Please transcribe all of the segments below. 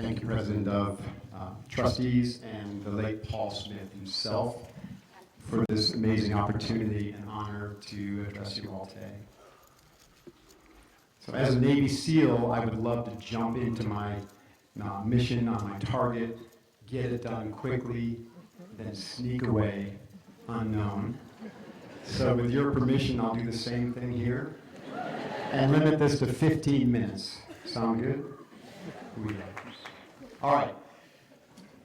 Thank you, President Dove, trustees, and the late Paul Smith himself for this amazing opportunity and honor to address you all today. So as a Navy SEAL, I would love to jump into my mission on my target, get it done quickly, then sneak away unknown. So with your permission, I'll do the same thing here and limit this to 15 minutes. Sound good? All right.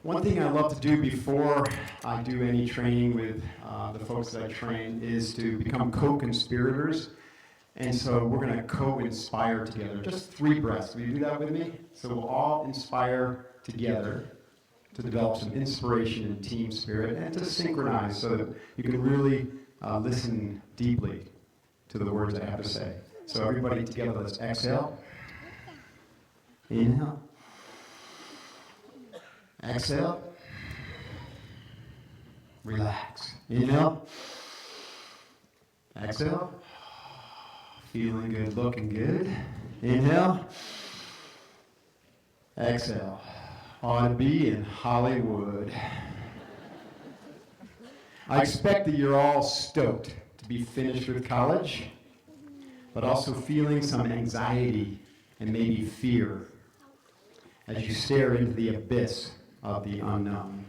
One thing I love to do before I do any training with the folks that I train is to become co-conspirators. And so we're going to co-inspire together. Just 3 breaths. Will you do that with me? So we'll all inspire together to develop some inspiration and team spirit and to synchronize so that you can really listen deeply to the words I have to say. So everybody together, let's exhale. Inhale. Exhale. Relax. Inhale. Exhale. Feeling good, looking good. Inhale. Exhale. Ought to be in Hollywood. I expect that you're all stoked to be finished with college, but also feeling some anxiety and maybe fear as you stare into the abyss of the unknown.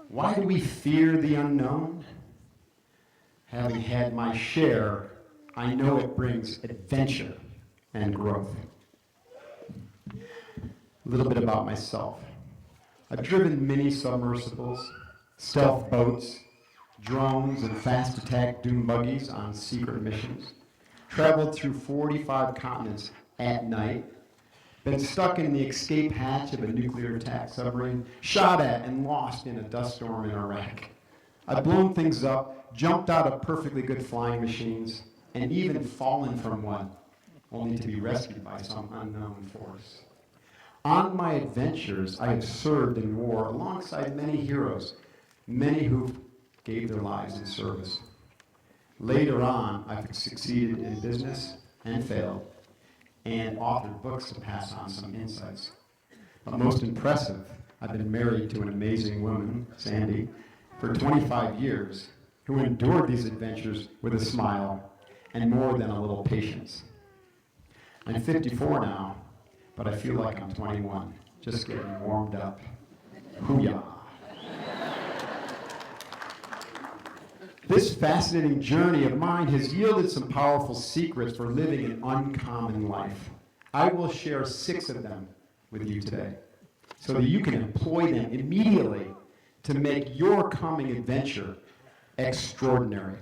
Why do we fear the unknown? Having had my share, I know it brings adventure and growth. A little bit about myself. I've driven many submersibles, stealth boats, drones, and fast attack dune buggies on secret missions, traveled through 45 continents at night, been stuck in the escape hatch of a nuclear attack submarine, shot at and lost in a dust storm in Iraq. I've blown things up, jumped out of perfectly good flying machines, and even fallen from one, only to be rescued by some unknown force. On my adventures, I have served in war alongside many heroes, many who gave their lives in service. Later on, I've succeeded in business and failed, and authored books to pass on some insights. But most impressive, I've been married to an amazing woman, Sandy, for 25 years, who endured these adventures with a smile and more than a little patience. I'm 54 now, but I feel like I'm 21, just getting warmed up. Hoo-yah. This fascinating journey of mine has yielded some powerful secrets for living an uncommon life. I will share 6 of them with you today so that you can employ them immediately to make your coming adventure extraordinary.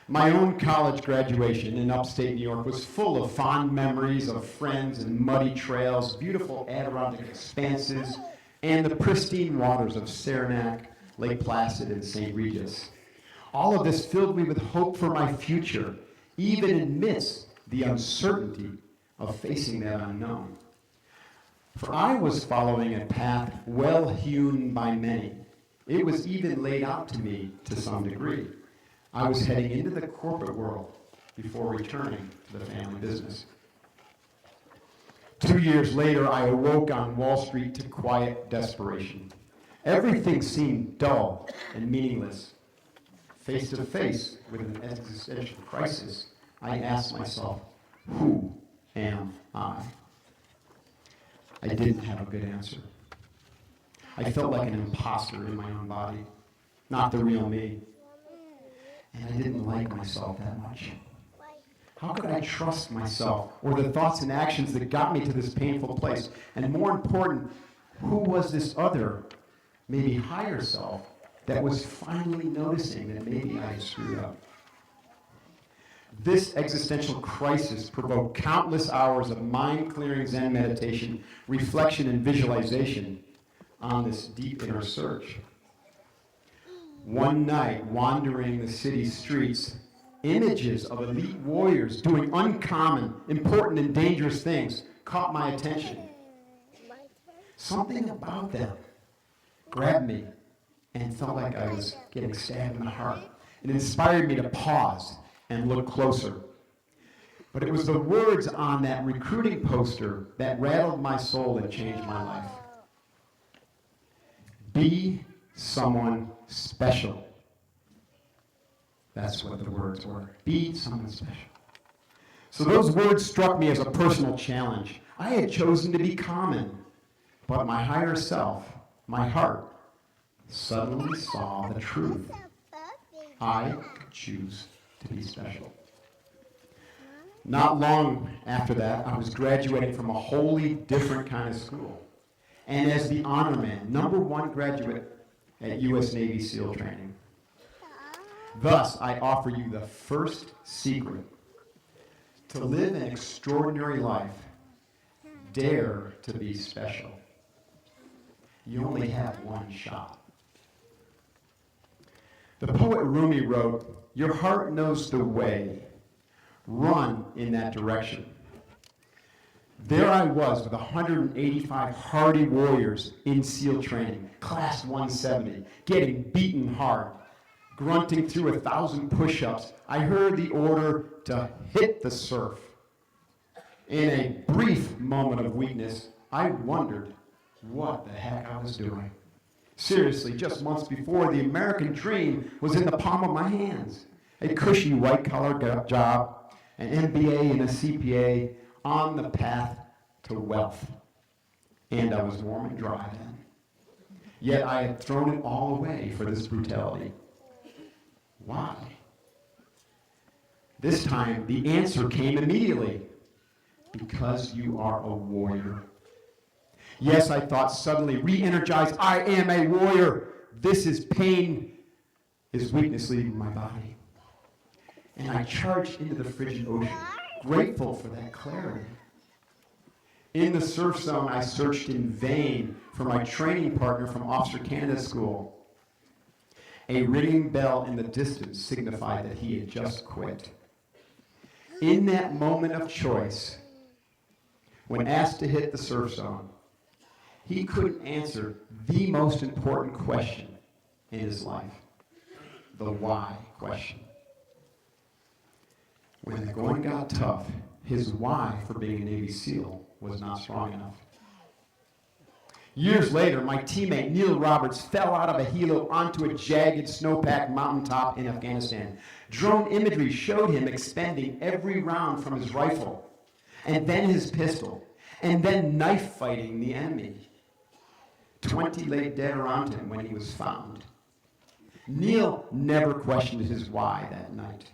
My own college graduation in upstate New York was full of fond memories of friends and muddy trails, beautiful Adirondack expanses, and the pristine waters of Saranac, Lake Placid, and St. Regis. All of this filled me with hope for my future, even amidst the uncertainty of facing that unknown. For I was following a path well hewn by many. It was even laid out to me to some degree. I was heading into the corporate world before returning to the family business. 2 years later, I awoke on Wall Street to quiet desperation. Everything seemed dull and meaningless. Face to face with an existential crisis, I asked myself, who am I? I didn't have a good answer. I felt like an imposter in my own body, not the real me. And I didn't like myself that much. How could I trust myself or the thoughts and actions that got me to this painful place? And more important, who was this other, maybe higher self that was finally noticing that maybe I had screwed up? This existential crisis provoked countless hours of mind-clearing Zen meditation, reflection, and visualization on this deep inner search. One night, wandering the city streets, images of elite warriors doing uncommon, important, and dangerous things caught my attention. Something about them grabbed me and felt like I was getting stabbed in the heart. It inspired me to pause and look closer. But it was the words on that recruiting poster that rattled my soul and changed my life. Be someone special. That's what the words were. Be someone special. So those words struck me as a personal challenge. I had chosen to be common, but my higher self, my heart, suddenly saw the truth. I could choose to be special. Not long after that, I was graduating from a wholly different kind of school. And as the honor man, #1 graduate at U.S. Navy SEAL training. Thus, I offer you the first secret. To live an extraordinary life, dare to be special. You only have one shot. The poet Rumi wrote, "Your heart knows the way. Run in that direction." There I was with 185 hardy warriors in SEAL training, class 170, getting beaten hard, grunting through 1,000 push-ups. I heard the order to hit the surf. In a brief moment of weakness, I wondered what the heck I was doing. Seriously, just months before, the American dream was in the palm of my hands. A cushy white-collar job, an MBA and a CPA, on the path to wealth. And I was warm and dry then. Yet I had thrown it all away for this brutality. Why? This time, the answer came immediately. Because you are a warrior. Yes, I thought suddenly, re-energized, I am a warrior. This is pain, is weakness leaving my body. And I charged into the frigid ocean, grateful for that clarity. In the surf zone, I searched in vain for my training partner from Officer Candidate School. A ringing bell in the distance signified that he had just quit. In that moment of choice, when asked to hit the surf zone, he couldn't answer the most important question in his life, the why question. When the going got tough, his why for being a Navy SEAL was not strong enough. Years later, my teammate Neil Roberts fell out of a helo onto a jagged snowpacked mountaintop in Afghanistan. Drone imagery showed him expending every round from his rifle, and then his pistol, and then knife fighting the enemy. 20 lay dead around him when he was found. Neil never questioned his why that night,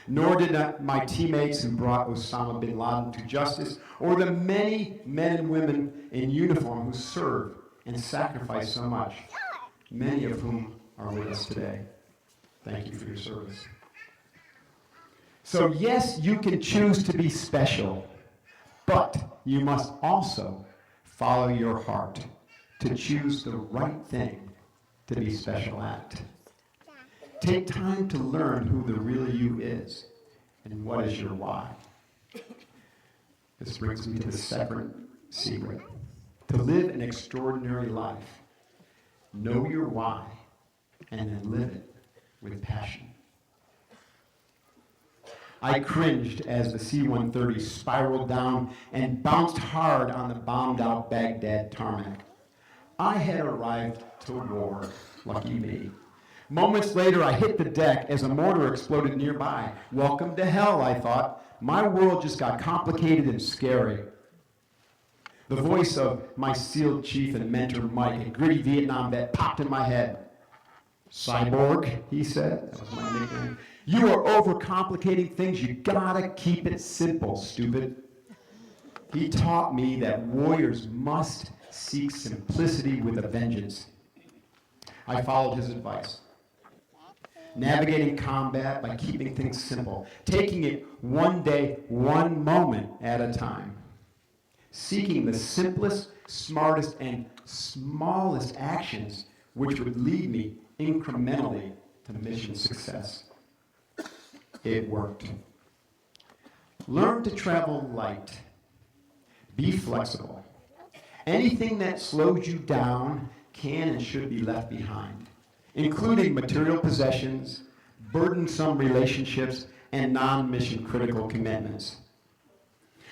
nor did my teammates who brought Osama bin Laden to justice, or the many men and women in uniform who served and sacrificed so much, many of whom are with us today. Thank you for your service. So yes, you can choose to be special, but you must also follow your heart to choose the right thing to be special at. Take time to learn who the real you is and what is your why. This brings me to the second secret. To live an extraordinary life, know your why and then live it with passion. I cringed as the C-130 spiraled down and bounced hard on the bombed-out Baghdad tarmac. I had arrived to war, lucky me. Moments later, I hit the deck as a mortar exploded nearby. Welcome to hell, I thought. My world just got complicated and scary. The voice of my SEAL chief and mentor, Mike, a gritty Vietnam vet, popped in my head. Cyborg, he said. That was my nickname. You are overcomplicating things. You gotta keep it simple, stupid. He taught me that warriors must seek simplicity with a vengeance. I followed his advice. Navigating combat by keeping things simple, taking it one day, one moment at a time. Seeking the simplest, smartest, and smallest actions which would lead me incrementally to mission success. It worked. Learn to travel light. Be flexible. Anything that slows you down can and should be left behind, including material possessions, burdensome relationships, and non-mission critical commitments.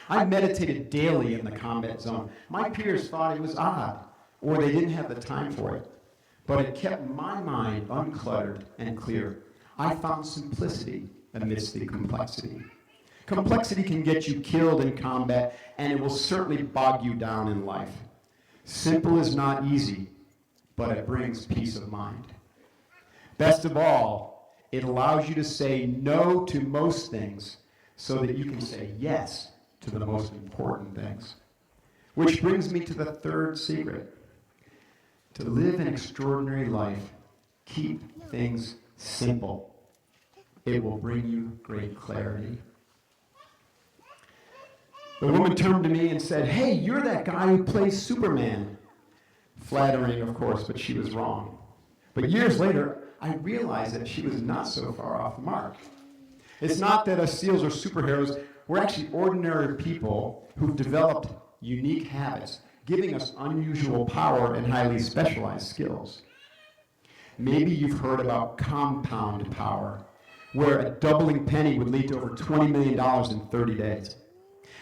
I meditated daily in the combat zone. My peers thought it was odd, or they didn't have the time for it. But it kept my mind uncluttered and clear. I found simplicity amidst the complexity. Complexity can get you killed in combat, and it will certainly bog you down in life. Simple is not easy, but it brings peace of mind. Best of all, it allows you to say no to most things so that you can say yes to the most important things. Which brings me to the third secret. To live an extraordinary life, keep things simple. It will bring you great clarity. The woman turned to me and said, "Hey, you're that guy who plays Superman." Flattering, of course, but she was wrong. But years later, I realized that she was not so far off the mark. It's not that us SEALs are superheroes. We're actually ordinary people who've developed unique habits, giving us unusual power and highly specialized skills. Maybe you've heard about compound power, where a doubling penny would lead to over $20 million in 30 days.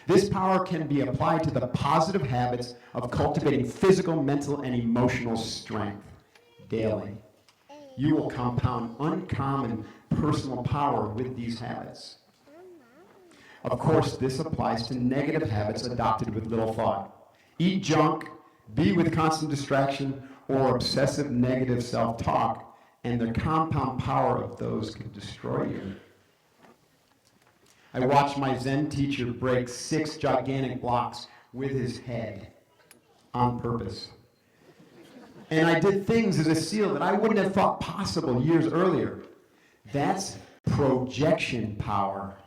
This power can be applied to the positive habits of cultivating physical, mental, and emotional strength daily. You will compound uncommon personal power with these habits. Of course, this applies to negative habits adopted with little thought. Eat junk, be with constant distraction, or obsessive negative self-talk, and the compound power of those can destroy you. I watched my Zen teacher break 6 gigantic blocks with his head on purpose. And I did things as a SEAL that I wouldn't have thought possible years earlier. That's projection power.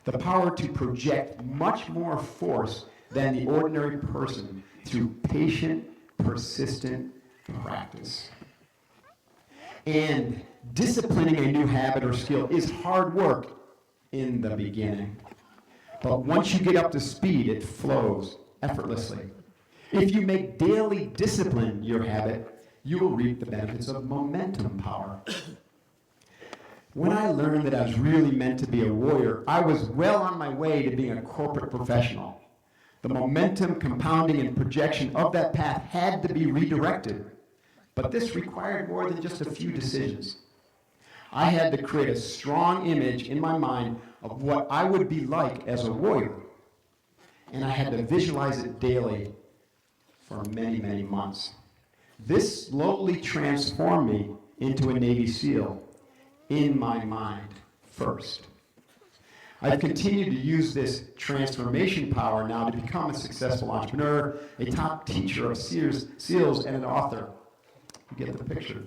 The power to project much more force than the ordinary person through patient, persistent practice. And disciplining a new habit or skill is hard work in the beginning. But once you get up to speed, it flows effortlessly. If you make daily discipline your habit, you will reap the benefits of momentum power. When I learned that I was really meant to be a warrior, I was well on my way to being a corporate professional. The momentum, compounding, and projection of that path had to be redirected. But this required more than just a few decisions. I had to create a strong image in my mind of what I would be like as a warrior. And I had to visualize it daily for many, many months. This slowly transformed me into a Navy SEAL in my mind first. I've continued to use this transformation power now to become a successful entrepreneur, a top teacher of SEALs, and an author. You get the picture.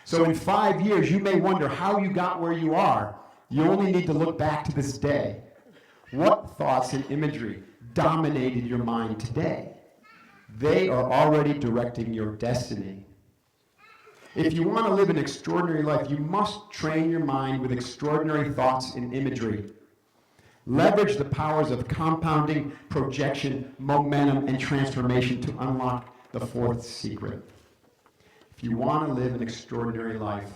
So in 5 years, you may wonder how you got where you are. You only need to look back to this day. What thoughts and imagery dominated your mind today? They are already directing your destiny. If you want to live an extraordinary life, you must train your mind with extraordinary thoughts and imagery. Leverage the powers of compounding, projection, momentum, and transformation to unlock the fourth secret. If you want to live an extraordinary life,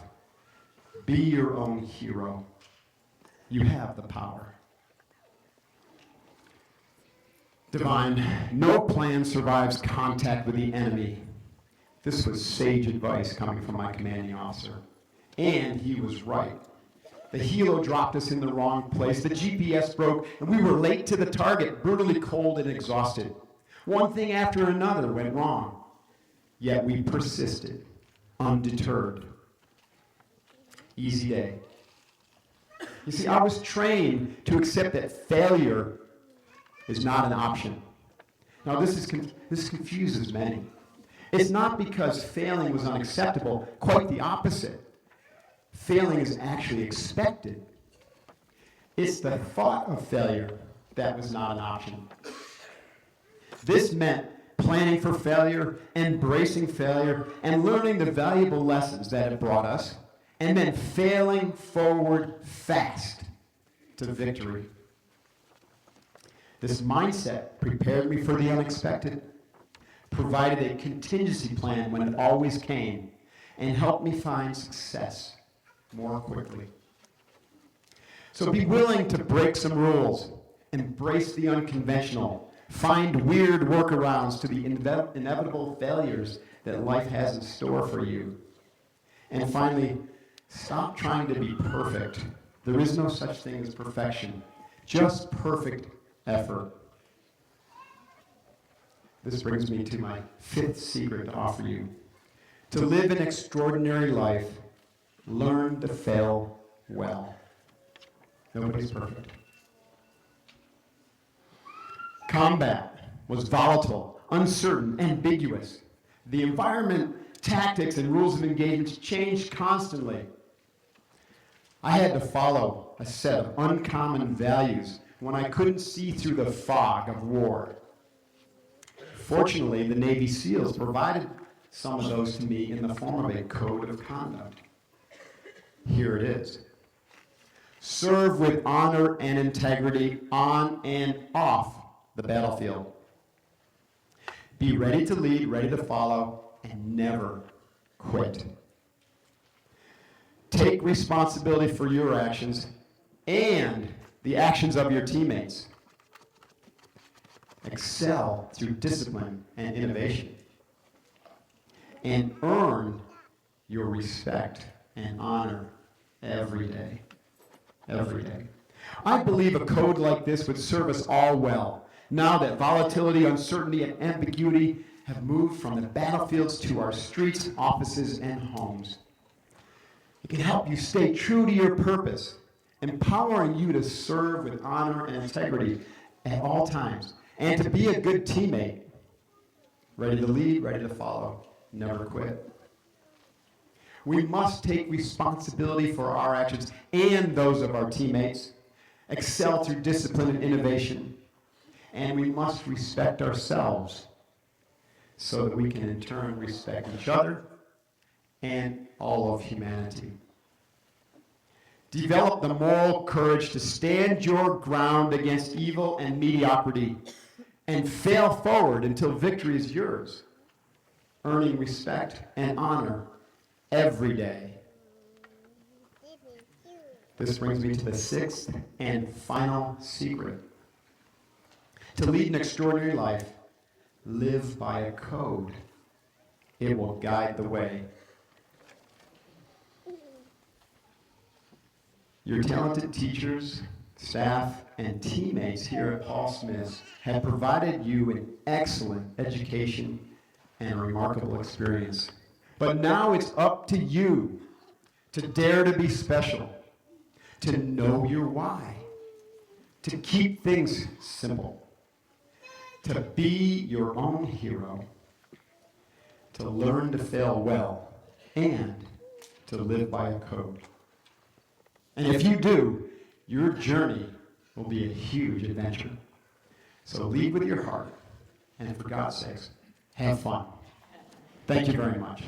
be your own hero. You have the power. Divine, no plan survives contact with the enemy. This was sage advice coming from my commanding officer. And he was right. The helo dropped us in the wrong place, the GPS broke, and we were late to the target, brutally cold and exhausted. One thing after another went wrong. Yet we persisted, undeterred. Easy day. You see, I was trained to accept that failure is not an option. Now, this confuses many. It's not because failing was unacceptable, quite the opposite. Failing is actually expected. It's the thought of failure that was not an option. This meant planning for failure, embracing failure, and learning the valuable lessons that it brought us, and then failing forward fast to victory. This mindset prepared me for the unexpected, provided a contingency plan when it always came, and helped me find success more quickly. So be willing to break some rules. Embrace the unconventional. Find weird workarounds to the inevitable failures that life has in store for you. And finally, stop trying to be perfect. There is no such thing as perfection, just perfect effort. This brings me to my fifth secret to offer you. To live an extraordinary life, learn to fail well. Nobody's perfect. Combat was volatile, uncertain, ambiguous. The environment, tactics, and rules of engagement changed constantly. I had to follow a set of uncommon values when I couldn't see through the fog of war. Fortunately, the Navy SEALs provided some of those to me in the form of a code of conduct. Here it is. Serve with honor and integrity on and off the battlefield. Be ready to lead, ready to follow, and never quit. Take responsibility for your actions and the actions of your teammates. Excel through discipline and innovation. And earn your respect and honor every day. Every day. I believe a code like this would serve us all well, now that volatility, uncertainty, and ambiguity have moved from the battlefields to our streets, offices, and homes. It can help you stay true to your purpose, empowering you to serve with honor and integrity at all times, and to be a good teammate, ready to lead, ready to follow, never quit. We must take responsibility for our actions and those of our teammates, excel through discipline and innovation, and we must respect ourselves so that we can in turn respect each other and all of humanity. Develop the moral courage to stand your ground against evil and mediocrity and fail forward until victory is yours, earning respect and honor every day. This brings me to the sixth and final secret. To lead an extraordinary life, live by a code. It will guide the way. Your talented teachers, staff, and teammates here at Paul Smith's have provided you an excellent education and a remarkable experience. But now it's up to you to dare to be special, to know your why, to keep things simple, to be your own hero, to learn to fail well, and to live by a code. And if you do, your journey will be a huge adventure. So lead with your heart, and for God's sakes, have fun. Thank you very much.